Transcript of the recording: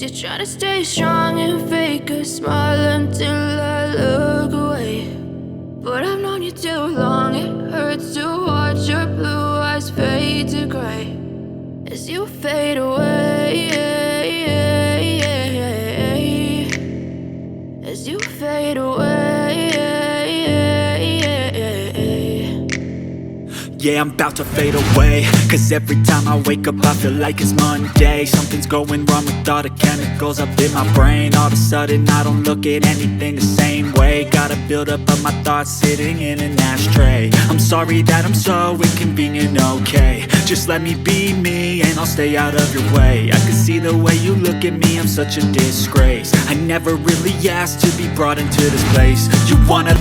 You're trying to stay strong and fake a smile until I look away. But I've known you too long, it hurts to watch your blue eyes fade to gray as you fade away, as you fade away. Yeah, I'm about to fade away, cause every time I wake up I feel like it's Monday. Something's going wrong with all the chemicals up in my brain. All of a sudden I don't look at anything the same way. Gotta build up of my thoughts sitting in an ashtray. I'm sorry that I'm so inconvenient, okay. Just let me be me and I'll stay out of your way. I can see the way you look at me, I'm such a disgrace. I never really asked to be brought into this place. You wanna